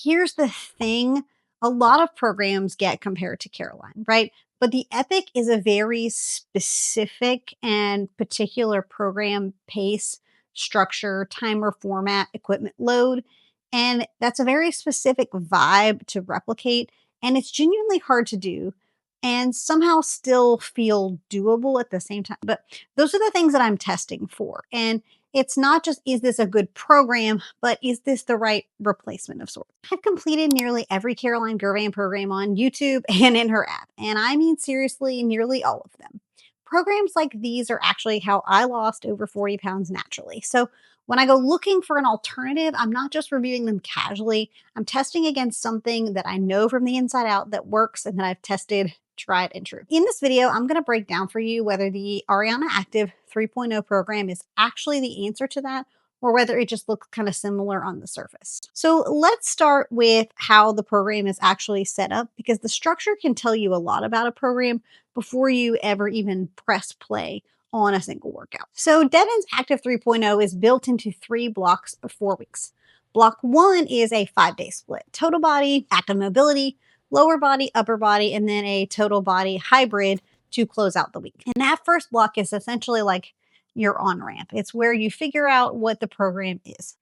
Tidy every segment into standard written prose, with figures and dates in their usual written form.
here's the thing. A lot of programs get compared to Caroline, right? But the Epic is a very specific and particular program pace, structure, timer format, equipment load. And that's a very specific vibe to replicate. And it's genuinely hard to do and somehow still feel doable at the same time. But those are the things that I'm testing for. And it's not just, is this a good program, but is this the right replacement of sorts? I've completed nearly every Caroline Girvan program on YouTube and in her app. And I mean, seriously, nearly all of them. Programs like these are actually how I lost over 40 pounds naturally. So when I go looking for an alternative, I'm not just reviewing them casually. I'm testing against something that I know from the inside out that works and that I've tested, tried, and true. In this video, I'm going to break down for you whether the Aryana Active 3.0 program is actually the answer to that or whether it just looks kind of similar on the surface. So let's start with how the program is actually set up, because the structure can tell you a lot about a program before you ever even press play on a single workout. So Devon's Active 3.0 is built into 3 blocks of 4 weeks. Block 1 is a 5-day split: total body, active mobility, lower body, upper body, and then a total body hybrid to close out the week. And that first block is essentially like your on-ramp. It's where you figure out what the program is.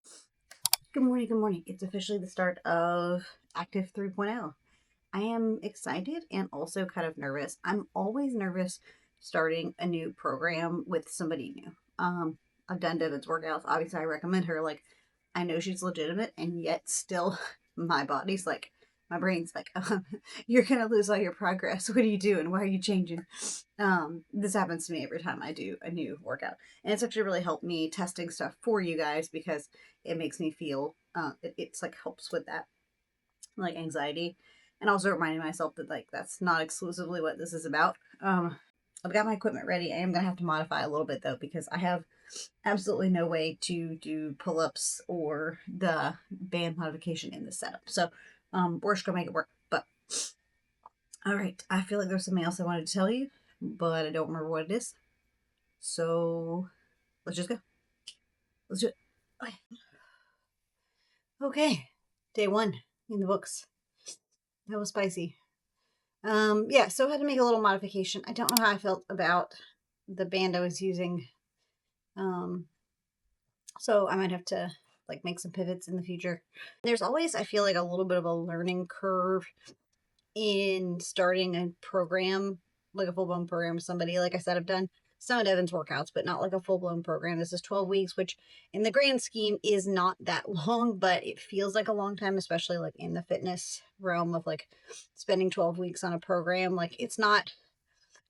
Good morning, good morning. It's officially the start of Active 3.0. I am excited and also kind of nervous. I'm always nervous starting a new program with somebody new. I've done Devon's workouts. Obviously, I recommend her. Like, I know she's legitimate, and yet still my body's like, my brain's like, you're going to lose all your progress. What are you doing? Why are you changing? This happens to me every time I do a new workout. And it's actually really helped me testing stuff for you guys, because it makes me feel, it's like helps with that like anxiety. And also reminding myself that like, that's not exclusively what this is about. I've got my equipment ready. I am going to have to modify a little bit though, because I have absolutely no way to do pull-ups or the band modification in this setup. So we're just gonna make it work. But all right, I feel like there's something else I wanted to tell you, but I don't remember what it is. So let's just go. Let's do it. Okay, day 1 in the books. That was spicy. Yeah, so I had to make a little modification. I don't know how I felt about the band I was using. So I might have to like make some pivots in the future. There's always, I feel like, a little bit of a learning curve in starting a program, like a full-blown program with somebody. Like I said, I've done some of Devon's workouts, but not like a full-blown program. This is 12 weeks, which in the grand scheme is not that long, but it feels like a long time, especially like in the fitness realm of like spending 12 weeks on a program. Like, it's not,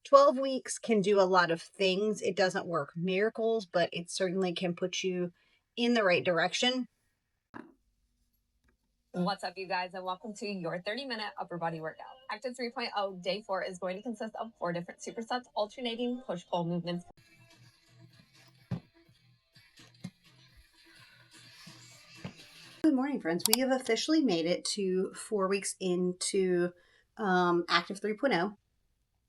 12 weeks can do a lot of things. It doesn't work miracles, but it certainly can put you in the right direction. What's up, you guys, and welcome to your 30-minute upper body workout. Active 3.0 day 4 is going to consist of 4 different supersets, alternating push-pull movements. Good morning, friends. We have officially made it to 4 weeks into Active 3.0.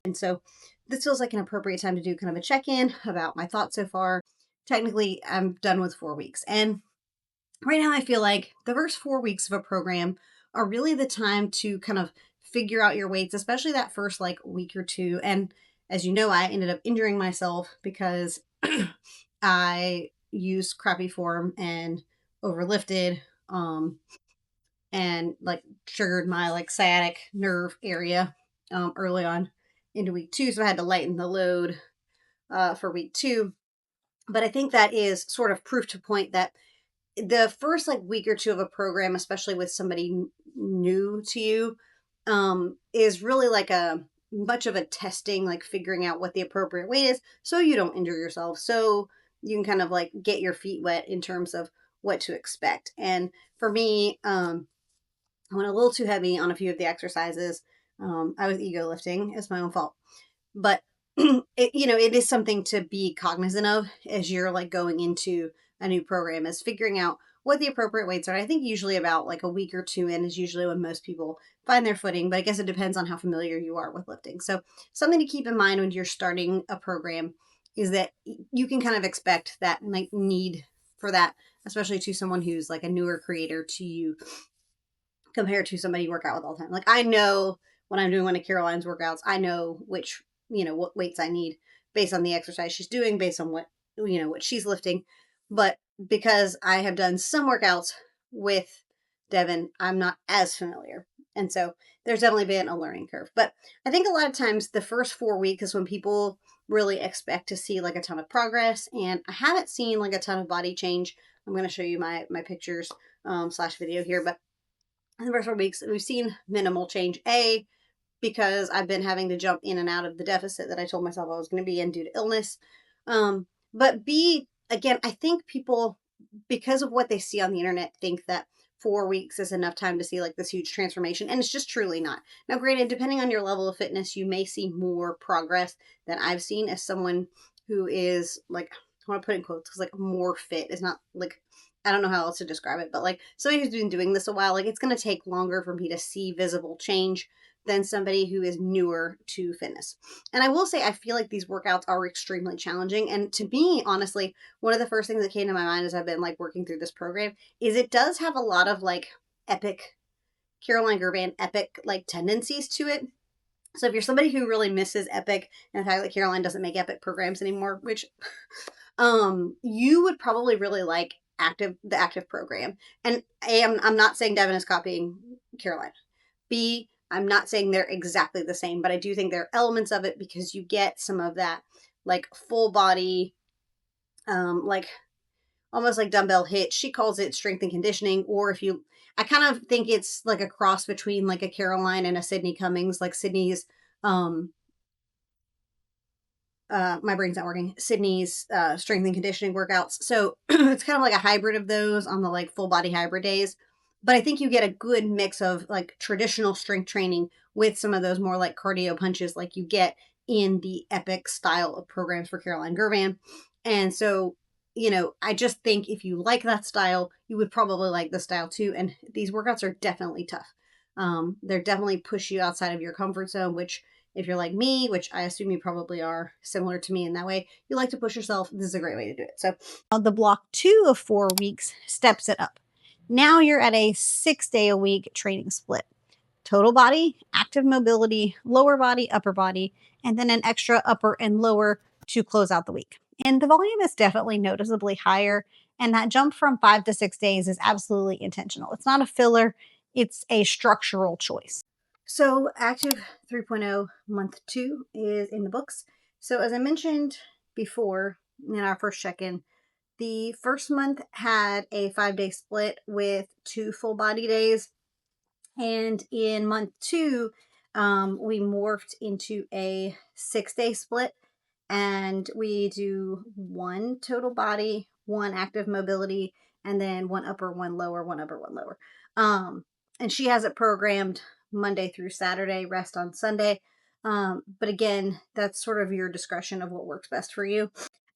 And so this feels like an appropriate time to do kind of a check-in about my thoughts so far. Technically, I'm done with 4 weeks. And right now I feel like the first 4 weeks of a program are really the time to kind of figure out your weights, especially that first like week or two. And as you know, I ended up injuring myself because I used crappy form and overlifted, and like triggered my like sciatic nerve area early on into week 2. So I had to lighten the load for week 2. But I think that is sort of proof to point that the first like week or 2 of a program, especially with somebody new to you, is really like a much of a testing, like figuring out what the appropriate weight is so you don't injure yourself, so you can kind of like get your feet wet in terms of what to expect. And for me, I went a little too heavy on a few of the exercises. I was ego lifting. It's my own fault, but it is something to be cognizant of as you're like going into a new program, is figuring out what the appropriate weights are. I think usually about like a week or 2 in is usually when most people find their footing, but I guess it depends on how familiar you are with lifting. So something to keep in mind when you're starting a program is that you can kind of expect that like need for that, especially to someone who's like a newer creator to you, compared to somebody you work out with all the time. Like I know when I'm doing one of Caroline's workouts, I know which, what weights I need based on the exercise she's doing, based on what she's lifting. But because I have done some workouts with Devin, I'm not as familiar. And so there's definitely been a learning curve. But I think a lot of times the first 4 weeks is when people really expect to see like a ton of progress. And I haven't seen like a ton of body change. I'm going to show you my pictures slash video here. But in the first 4 weeks, we've seen minimal change. Because I've been having to jump in and out of the deficit that I told myself I was going to be in due to illness. But B, again, I think people, because of what they see on the internet, think that 4 weeks is enough time to see like this huge transformation. And it's just truly not. Now, granted, depending on your level of fitness, you may see more progress than I've seen as someone who is like, I want to put in quotes because like more fit is not like, I don't know how else to describe it, but like somebody who's been doing this a while, like it's going to take longer for me to see visible change than somebody who is newer to fitness. And I will say, I feel like these workouts are extremely challenging. And to me, honestly, one of the first things that came to my mind as I've been like working through this program is it does have a lot of like epic, Caroline Girvan epic like tendencies to it. So if you're somebody who really misses epic and the fact that Caroline doesn't make epic programs anymore, which you would probably really like the active program. And I'm not saying Devin is copying Caroline. B, I'm not saying they're exactly the same, but I do think there are elements of it because you get some of that like full body, like almost like dumbbell hit. She calls it strength and conditioning, or I kind of think it's like a cross between like a Caroline and a Sydney Cummings, like Sydney's, my brain's not working. Sydney's strength and conditioning workouts. So it's kind of like a hybrid of those on the like full body hybrid days. But I think you get a good mix of like traditional strength training with some of those more like cardio punches like you get in the epic style of programs for Caroline Girvan. And so, I just think if you like that style, you would probably like the style too. And these workouts are definitely tough. They're definitely push you outside of your comfort zone, which if you're like me, which I assume you probably are similar to me in that way, you like to push yourself, this is a great way to do it. So the block 2 of 4 weeks steps it up. Now you're at a 6-day a week training split. Total body, active mobility, lower body, upper body, and then an extra upper and lower to close out the week. And the volume is definitely noticeably higher. And that jump from 5 to 6 days is absolutely intentional. It's not a filler, it's a structural choice. So, Active 3.0 month 2 is in the books. So, as I mentioned before in our first check in, the first month had a 5-day split with 2 full body days. And in month 2, we morphed into a 6-day split. And we do 1 total body, 1 active mobility, and then 1 upper, 1 lower, 1 upper, 1 lower. And she has it programmed Monday through Saturday, rest on Sunday. But again, that's sort of your discretion of what works best for you.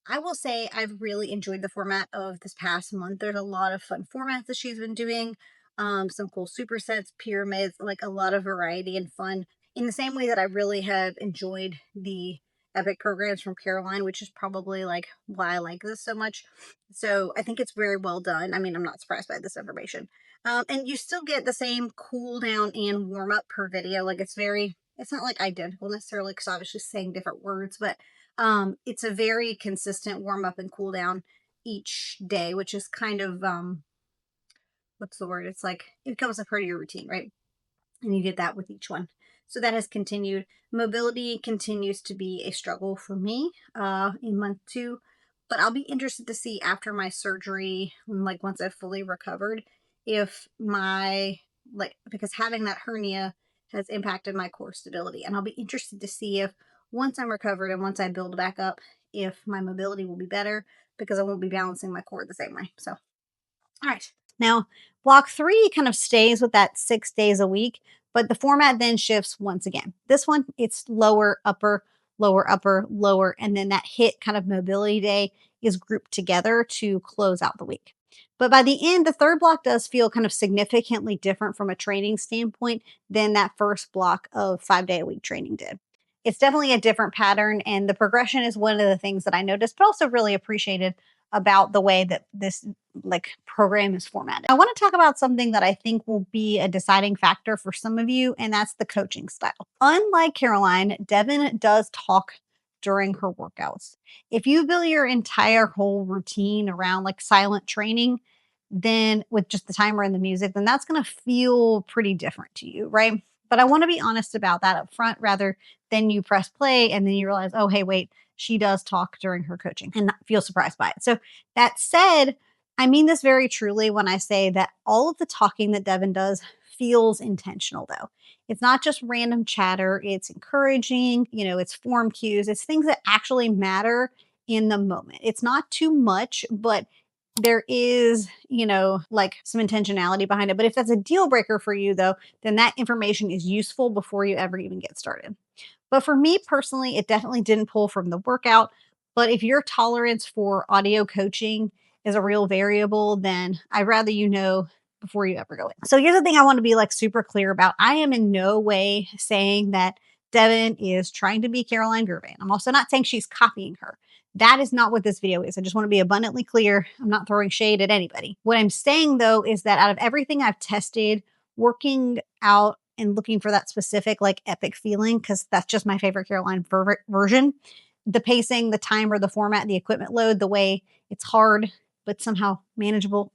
I will say I've really enjoyed the format of this past month. There's a lot of fun formats that she's been doing. Some cool supersets, pyramids, like a lot of variety and fun. In the same way that I really have enjoyed the epic programs from Caroline, which is probably like why I like this so much. So I think it's very well done. I mean, I'm not surprised by this information. And you still get the same cool down and warm up per video. Like it's not like identical necessarily because obviously saying different words, but it's a very consistent warm up and cool down each day, which is kind of what's the word? It's like it becomes a part of your routine, right? And you get that with each one. So that has continued. Mobility continues to be a struggle for me in month 2, but I'll be interested to see after my surgery, like once I've fully recovered, if because having that hernia has impacted my core stability. And I'll be interested to see if once I'm recovered and once I build back up, if my mobility will be better because I won't be balancing my core the same way. So, all right. Now, block 3 kind of stays with that 6 days a week, but the format then shifts once again. This one, it's lower, upper, lower, and then that hit kind of mobility day is grouped together to close out the week. But by the end, the third block does feel kind of significantly different from a training standpoint than that first block of 5-day a week training did. It's definitely a different pattern, and the progression is one of the things that I noticed, but also really appreciated about the way that this like program is formatted. I want to talk about something that I think will be a deciding factor for some of you, and that's the coaching style. Unlike Caroline, Devin does talk during her workouts. If you build your entire whole routine around like silent training, then with just the timer and the music, then that's going to feel pretty different to you, right? But I want to be honest about that up front rather than you press play and then you realize, oh, hey, wait, she does talk during her coaching and not feel surprised by it. So that said, I mean this very truly when I say that all of the talking that Devin does feels intentional though. It's not just random chatter, it's encouraging, it's form cues, it's things that actually matter in the moment. It's not too much, but there is, like some intentionality behind it. But if that's a deal breaker for you, though, then that information is useful before you ever even get started. But for me personally, it definitely didn't pull from the workout. But if your tolerance for audio coaching is a real variable, then I'd rather you know before you ever go in. So here's the thing I want to be like super clear about. I am in no way saying that Devin is trying to be Caroline Girvan. I'm also not saying she's copying her. That is not what this video is. I just want to be abundantly clear. I'm not throwing shade at anybody. What I'm saying though is that out of everything I've tested, working out and looking for that specific like epic feeling, because that's just my favorite Caroline version, the pacing, the timer, the format, the equipment load, the way it's hard but somehow manageable.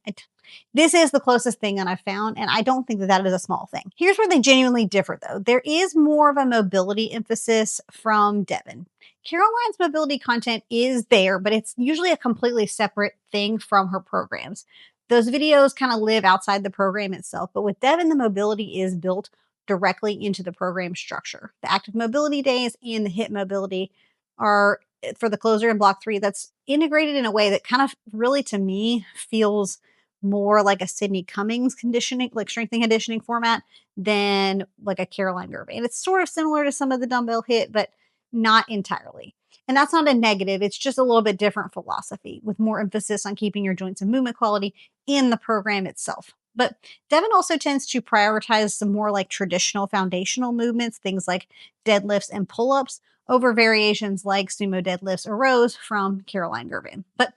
This is the closest thing that I've found, and I don't think that that is a small thing. Here's where they genuinely differ, though. There is more of a mobility emphasis from Devin. Caroline's mobility content is there, but it's usually a completely separate thing from her programs. Those videos kind of live outside the program itself, but with Devin, the mobility is built directly into the program structure. The active mobility days and the hip mobility are for the closer in block 3 that's integrated in a way that kind of really to me feels more like a Sydney Cummings conditioning, like strength and conditioning format than like a Caroline Girvan. It's sort of similar to some of the dumbbell hit, but not entirely. And that's not a negative. It's just a little bit different philosophy with more emphasis on keeping your joints and movement quality in the program itself. But Devin also tends to prioritize some more like traditional foundational movements, things like deadlifts and pull-ups over variations like sumo deadlifts or rows from Caroline Girvan. But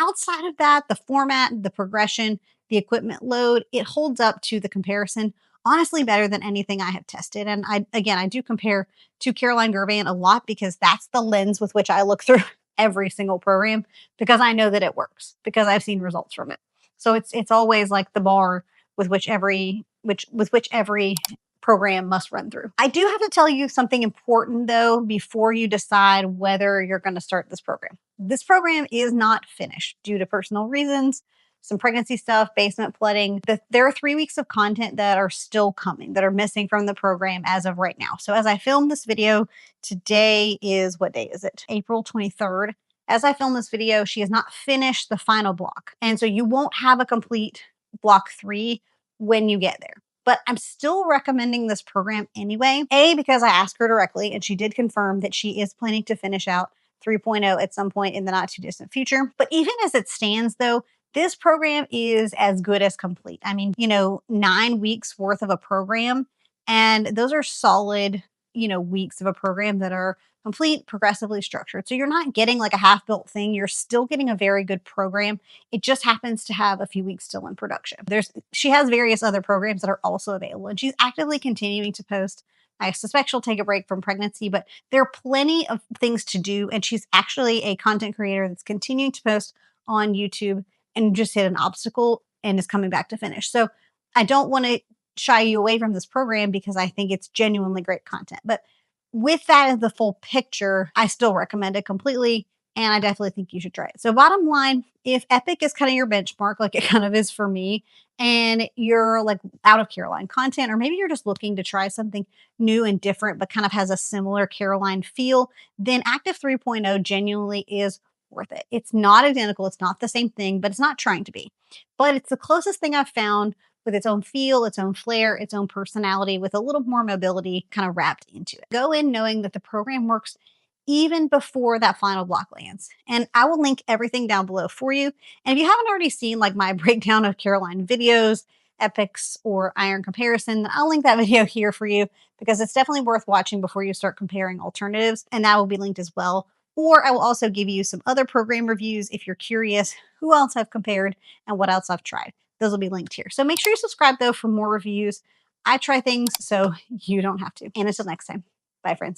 outside of that, the format, the progression, the equipment load, it holds up to the comparison honestly better than anything I have tested. And I do compare to Caroline Girvan a lot because that's the lens with which I look through every single program because I know that it works because I've seen results from it. So it's always like the bar with which every program must run through. I do have to tell you something important though before you decide whether you're going to start this program. This program is not finished due to personal reasons, some pregnancy stuff, basement flooding. There are 3 weeks of content that are still coming, that are missing from the program as of right now. So as I film this video, today is, what day is it? April 23rd. As I film this video, she has not finished the final block. And so you won't have a complete block 3 when you get there. But I'm still recommending this program anyway. A, because I asked her directly and she did confirm that she is planning to finish out 3.0 at some point in the not too distant future. But even as it stands though, this program is as good as complete. I mean, 9 weeks worth of a program, and those are solid, weeks of a program that are complete, progressively structured. So you're not getting like a half-built thing. You're still getting a very good program. It just happens to have a few weeks still in production. She has various other programs that are also available, and she's actively continuing to post. I suspect she'll take a break from pregnancy, but there are plenty of things to do. And she's actually a content creator that's continuing to post on YouTube and just hit an obstacle and is coming back to finish. So I don't want to shy you away from this program because I think it's genuinely great content. But with that as the full picture, I still recommend it completely. And I definitely think you should try it. So bottom line, if Epic is kind of your benchmark, like it kind of is for me, and you're like out of Caroline content, or maybe you're just looking to try something new and different, but kind of has a similar Caroline feel, then Active 3.0 genuinely is worth it. It's not identical. It's not the same thing, but it's not trying to be. But it's the closest thing I've found with its own feel, its own flair, its own personality, with a little more mobility kind of wrapped into it. Go in knowing that the program works even before that final block lands. And I will link everything down below for you. And if you haven't already seen like my breakdown of Caroline videos, epics, or iron comparison, then I'll link that video here for you because it's definitely worth watching before you start comparing alternatives. And that will be linked as well Or I will also give you some other program reviews if you're curious who else I've compared and what else I've tried. Those will be linked here. So make sure you subscribe though for more reviews. I try things so you don't have to. And until next time, bye friends.